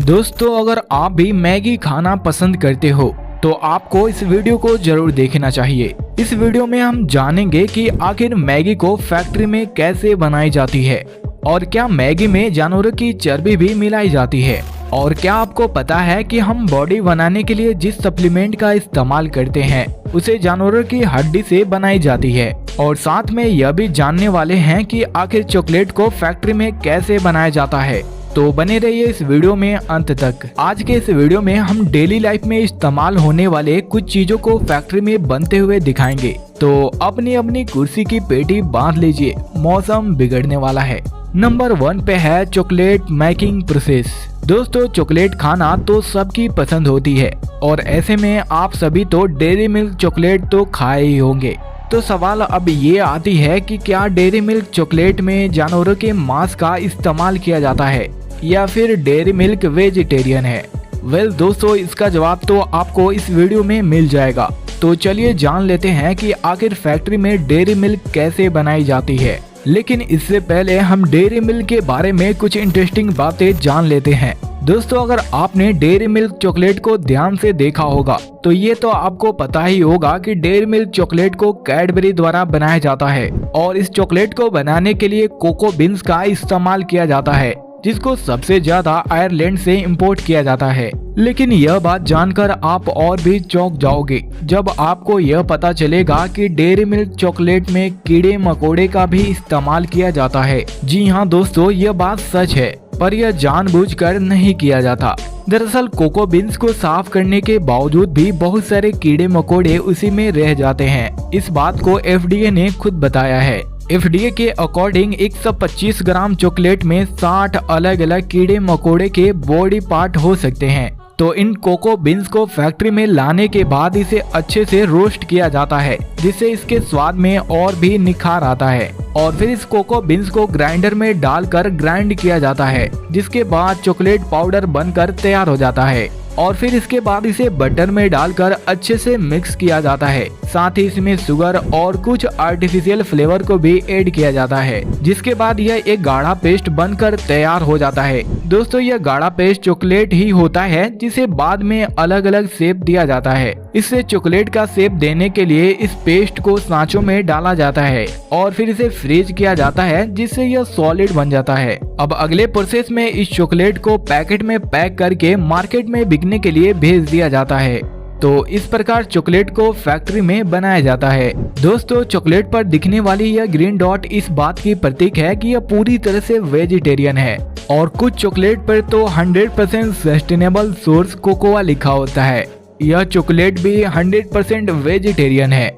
दोस्तों, अगर आप भी मैगी खाना पसंद करते हो तो आपको इस वीडियो को जरूर देखना चाहिए। इस वीडियो में हम जानेंगे कि आखिर मैगी को फैक्ट्री में कैसे बनाई जाती है और क्या मैगी में जानवरों की चर्बी भी मिलाई जाती है, और क्या आपको पता है कि हम बॉडी बनाने के लिए जिस सप्लीमेंट का इस्तेमाल करते हैं उसे जानवरों की हड्डी से बनाई जाती है। और साथ में यह भी जानने वाले हैं कि आखिर चॉकलेट को फैक्ट्री में कैसे बनाया जाता है। तो बने रहिए इस वीडियो में अंत तक। आज के इस वीडियो में हम डेली लाइफ में इस्तेमाल होने वाले कुछ चीजों को फैक्ट्री में बनते हुए दिखाएंगे। तो अपनी अपनी कुर्सी की पेटी बांध लीजिए, मौसम बिगड़ने वाला है। नंबर 1 पे है चॉकलेट मेकिंग प्रोसेस। दोस्तों, चॉकलेट खाना तो सबकी पसंद होती है और ऐसे में आप सभी तो डेयरी मिल्क चॉकलेट तो खाए ही होंगे। तो सवाल अब ये आती है कि क्या डेयरी मिल्क चॉकलेट में जानवरों के मांस का इस्तेमाल किया जाता है या फिर डेयरी मिल्क वेजिटेरियन है। वेल दोस्तों, इसका जवाब तो आपको इस वीडियो में मिल जाएगा। तो चलिए जान लेते हैं कि आखिर फैक्ट्री में डेयरी मिल्क कैसे बनाई जाती है। लेकिन इससे पहले हम डेयरी मिल्क के बारे में कुछ इंटरेस्टिंग बातें जान लेते हैं। दोस्तों, अगर आपने डेयरी मिल्क चॉकलेट को ध्यान से देखा होगा तो ये तो आपको पता ही होगा कि डेयरी मिल्क चॉकलेट को कैडबरी द्वारा बनाया जाता है और इस चॉकलेट को बनाने के लिए कोको बीन्स का इस्तेमाल किया जाता है, जिसको सबसे ज्यादा आयरलैंड से इंपोर्ट किया जाता है। लेकिन यह बात जानकर आप और भी चौंक जाओगे जब आपको यह पता चलेगा कि डेयरी मिल्क चॉकलेट में कीड़े मकोड़े का भी इस्तेमाल किया जाता है। जी हाँ दोस्तों, यह बात सच है, पर यह जानबूझकर नहीं किया जाता। दरअसल कोको बीन्स को साफ करने के बावजूद भी बहुत सारे कीड़े मकोड़े उसी में रह जाते हैं। इस बात को FDA ने खुद बताया है। FDA के अकॉर्डिंग 125 ग्राम चॉकलेट में 60 अलग अलग कीड़े मकोड़े के बॉडी पार्ट हो सकते हैं। तो इन कोको बीन्स को फैक्ट्री में लाने के बाद इसे अच्छे से रोस्ट किया जाता है, जिससे इसके स्वाद में और भी निखार आता है। और फिर इस कोको बीन्स को ग्राइंडर में डालकर ग्राइंड किया जाता है, जिसके बाद चॉकलेट पाउडर बनकर तैयार हो जाता है। और फिर इसके बाद इसे बटर में डालकर अच्छे से मिक्स किया जाता है। साथ ही इसमें शुगर और कुछ आर्टिफिशियल फ्लेवर को भी ऐड किया जाता है, जिसके बाद यह एक गाढ़ा पेस्ट बनकर तैयार हो जाता है। दोस्तों, यह गाढ़ा पेस्ट चॉकलेट ही होता है, जिसे बाद में अलग अलग शेप दिया जाता है। इससे चॉकलेट का शेप देने के लिए इस पेस्ट को सांचों में डाला जाता है और फिर इसे फ्रीज किया जाता है, जिससे यह सॉलिड बन जाता है। अब अगले प्रोसेस में इस चॉकलेट को पैकेट में पैक करके मार्केट में बिकने के लिए भेज दिया जाता है। तो इस प्रकार चॉकलेट को फैक्ट्री में बनाया जाता है। दोस्तों, चॉकलेट पर दिखने वाली यह ग्रीन डॉट इस बात की प्रतीक है कि यह पूरी तरह से वेजिटेरियन है। और कुछ चॉकलेट पर तो 100% सस्टेनेबल सोर्स कोकोआ लिखा होता है। यह चॉकलेट भी 100% वेजिटेरियन है।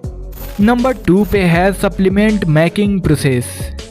नंबर 2 पे है सप्लीमेंट मेकिंग प्रोसेस।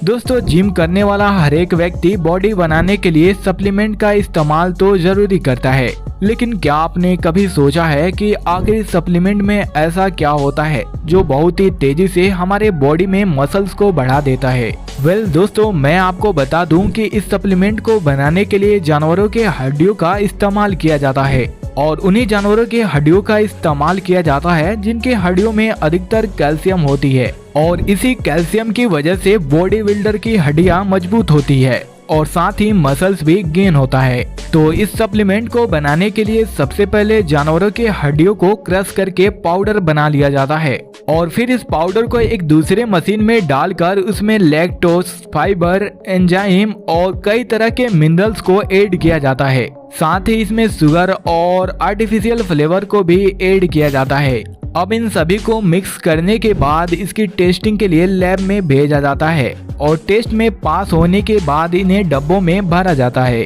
दोस्तों, जिम करने वाला हर एक व्यक्ति बॉडी बनाने के लिए सप्लीमेंट का इस्तेमाल तो जरूरी करता है। लेकिन क्या आपने कभी सोचा है कि आखिर सप्लीमेंट में ऐसा क्या होता है जो बहुत ही तेजी से हमारे बॉडी में मसल्स को बढ़ा देता है। वेल दोस्तों, मैं आपको बता दूं कि इस सप्लीमेंट को बनाने के लिए जानवरों के हड्डियों का इस्तेमाल किया जाता है और उन्हीं जानवरों के हड्डियों का इस्तेमाल किया जाता है जिनके हड्डियों में अधिकतर कैल्शियम होती है। और इसी कैल्शियम की वजह से बॉडी बिल्डर की हड्डियां मजबूत होती है और साथ ही मसल्स भी गेन होता है। तो इस सप्लीमेंट को बनाने के लिए सबसे पहले जानवरों के हड्डियों को क्रश करके पाउडर बना लिया जाता है और फिर इस पाउडर को एक दूसरे मशीन में डालकर उसमें लैक्टोज, फाइबर, एंजाइम और कई तरह के मिनरल्स को ऐड किया जाता है। साथ ही इसमें शुगर और आर्टिफिशियल फ्लेवर को भी ऐड किया जाता है। अब इन सभी को मिक्स करने के बाद इसकी टेस्टिंग के लिए लैब में भेजा जाता है और टेस्ट में पास होने के बाद इन्हें डब्बों में भरा जाता है।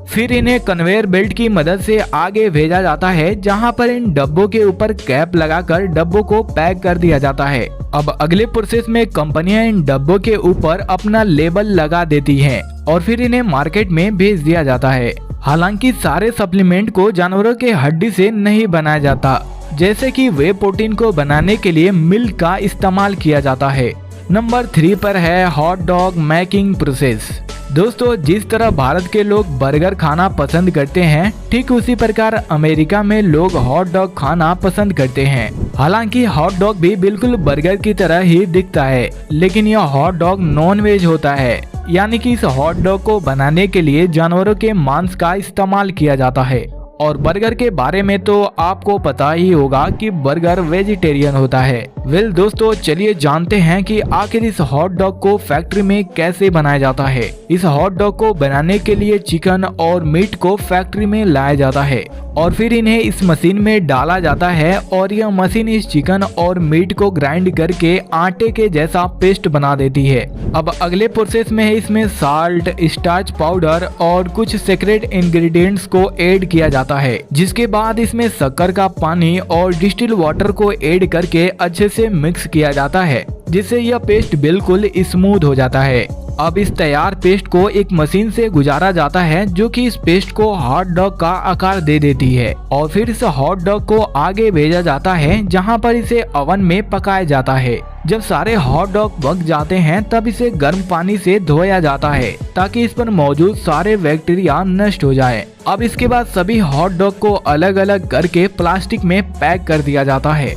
फिर इन्हें कन्वेयर बेल्ट की मदद से आगे भेजा जाता है, जहां पर इन डब्बों के ऊपर कैप लगाकर डब्बों को पैक कर दिया जाता है। अब अगले प्रोसेस में कंपनियां इन डब्बों के ऊपर अपना लेबल लगा देती हैं और फिर इन्हें मार्केट में भेज दिया जाता है। हालांकि सारे सप्लीमेंट को जानवरों के हड्डी से नहीं बनाया जाता, जैसे कि वे प्रोटीन को बनाने के लिए मिल्क का इस्तेमाल किया जाता है। नंबर 3 पर है हॉट डॉग मेकिंग प्रोसेस। दोस्तों, जिस तरह भारत के लोग बर्गर खाना पसंद करते हैं, ठीक उसी प्रकार अमेरिका में लोग हॉट डॉग खाना पसंद करते हैं। हालांकि हॉट डॉग भी बिल्कुल बर्गर की तरह ही दिखता है, लेकिन यह हॉट डॉग नॉन वेज होता है, यानी कि इस हॉट डॉग को बनाने के लिए जानवरों के मांस का इस्तेमाल किया जाता है। और बर्गर के बारे में तो आपको पता ही होगा कि बर्गर वेजिटेरियन होता है। वेल दोस्तों, चलिए जानते हैं कि आखिर इस हॉट डॉग को फैक्ट्री में कैसे बनाया जाता है। इस हॉट डॉग को बनाने के लिए चिकन और मीट को फैक्ट्री में लाया जाता है और फिर इन्हें इस मशीन में डाला जाता है और यह मशीन इस चिकन और मीट को ग्राइंड करके आटे के जैसा पेस्ट बना देती है। अब अगले प्रोसेस में है इसमें साल्ट, स्टार्च पाउडर और कुछ सीक्रेट इंग्रेडिएंट्स को ऐड किया जाता है, जिसके बाद इसमें शक्कर का पानी और डिस्टिल वाटर को ऐड करके अच्छे से मिक्स किया जाता है, जिससे यह पेस्ट बिल्कुल स्मूथ हो जाता है। अब इस तैयार पेस्ट को एक मशीन से गुजारा जाता है, जो कि इस पेस्ट को हॉट डॉग का आकार दे देती है और फिर इस हॉट डॉग को आगे भेजा जाता है, जहां पर इसे ओवन में पकाया जाता है। जब सारे हॉट डॉग पक जाते हैं, तब इसे गर्म पानी से धोया जाता है ताकि इस पर मौजूद सारे बैक्टीरिया नष्ट हो जाए। अब इसके बाद सभी हॉट डॉग को अलग अलग करके प्लास्टिक में पैक कर दिया जाता है।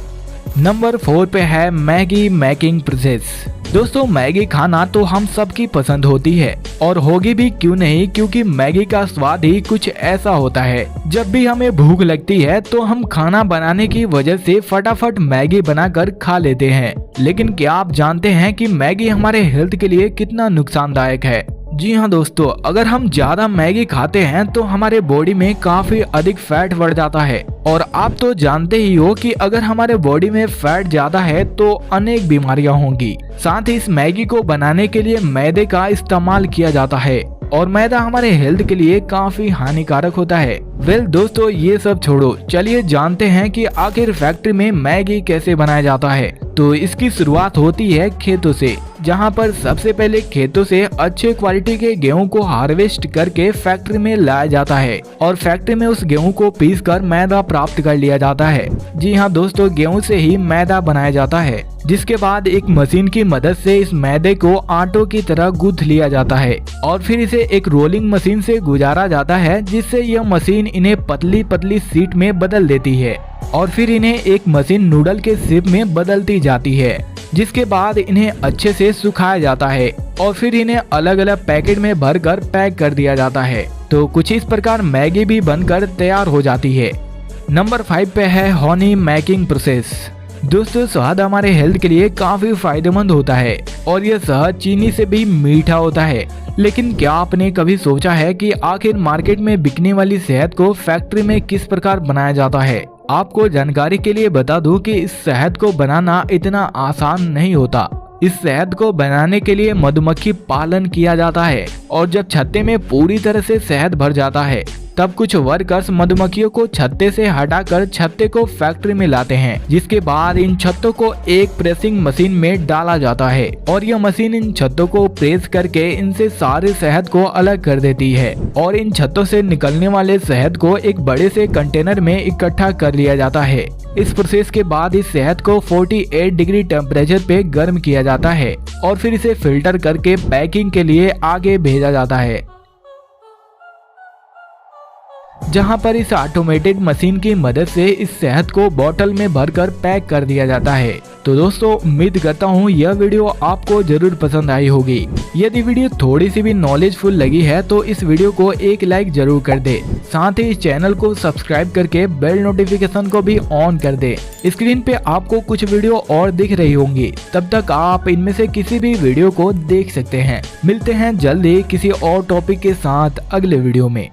नंबर 4 पे है मैगी मेकिंग प्रोसेस। दोस्तों, मैगी खाना तो हम सबकी पसंद होती है और होगी भी क्यों नहीं, क्योंकि मैगी का स्वाद ही कुछ ऐसा होता है। जब भी हमें भूख लगती है तो हम खाना बनाने की वजह से फटाफट मैगी बनाकर खा लेते हैं। लेकिन क्या आप जानते हैं कि मैगी हमारे हेल्थ के लिए कितना नुकसानदायक है? जी हाँ दोस्तों, अगर हम ज्यादा मैगी खाते हैं तो हमारे बॉडी में काफी अधिक फैट बढ़ जाता है और आप तो जानते ही हो कि अगर हमारे बॉडी में फैट ज्यादा है तो अनेक बीमारियां होंगी। साथ ही इस मैगी को बनाने के लिए मैदे का इस्तेमाल किया जाता है और मैदा हमारे हेल्थ के लिए काफी हानिकारक होता है। वेल दोस्तों, ये सब छोड़ो, चलिए जानते हैं कि आखिर फैक्ट्री में मैगी कैसे बनाया जाता है। तो इसकी शुरुआत होती है खेतों से, जहां पर सबसे पहले खेतों से अच्छे क्वालिटी के गेहूं को हार्वेस्ट करके फैक्ट्री में लाया जाता है और फैक्ट्री में उस गेहूं को पीसकर मैदा प्राप्त कर लिया जाता है। जी हाँ दोस्तों, गेहूं से ही मैदा बनाया जाता है, जिसके बाद एक मशीन की मदद से इस मैदे को आटों की तरह गूंथ लिया जाता है और फिर इसे एक रोलिंग मशीन से गुजारा जाता है, जिससे यह मशीन इन्हें पतली पतली शीट में बदल देती है और फिर इन्हें एक मशीन नूडल के शेप में बदलती जाती है, जिसके बाद इन्हें अच्छे से सुखाया जाता है और फिर इन्हें अलग अलग पैकेट में भरकर पैक कर दिया जाता है। तो कुछ इस प्रकार मैगी भी बनकर तैयार हो जाती है। नंबर 5 पे है हनी मेकिंग प्रोसेस। दोस्तों, शहद हमारे हेल्थ के लिए काफी फायदेमंद होता है और यह शहद चीनी से भी मीठा होता है। लेकिन क्या आपने कभी सोचा है कि आखिर मार्केट में बिकने वाली शहद को फैक्ट्री में किस प्रकार बनाया जाता है? आपको जानकारी के लिए बता दूं कि इस शहद को बनाना इतना आसान नहीं होता। इस शहद को बनाने के लिए मधुमक्खी पालन किया जाता है और जब छत्ते में पूरी तरह से शहद भर जाता है, तब कुछ वर्कर्स मधुमक्खियों को छत्ते से हटाकर छत्ते को फैक्ट्री में लाते हैं, जिसके बाद इन छत्तों को एक प्रेसिंग मशीन में डाला जाता है और यह मशीन इन छत्तों को प्रेस करके इनसे सारे शहद को अलग कर देती है और इन छत्तों से निकलने वाले शहद को एक बड़े से कंटेनर में इकट्ठा कर लिया जाता है। इस प्रोसेस के बाद इस शहद को 48 डिग्री टेम्परेचर पे गर्म किया जाता है और फिर इसे फिल्टर करके पैकिंग के लिए आगे भेजा जाता है, जहां पर इस ऑटोमेटेड मशीन की मदद से इस शहद को बोतल में भरकर पैक कर दिया जाता है। तो दोस्तों, उम्मीद करता हूं यह वीडियो आपको जरूर पसंद आई होगी। यदि वीडियो थोड़ी सी भी नॉलेजफुल लगी है तो इस वीडियो को एक लाइक जरूर कर दे। साथ ही इस चैनल को सब्सक्राइब करके बेल नोटिफिकेशन को भी ऑन कर दे। स्क्रीन पे आपको कुछ वीडियो और दिख रही होंगी, तब तक आप इनमें से किसी भी वीडियो को देख सकते हैं। मिलते हैं जल्दी किसी और टॉपिक के साथ अगले वीडियो में।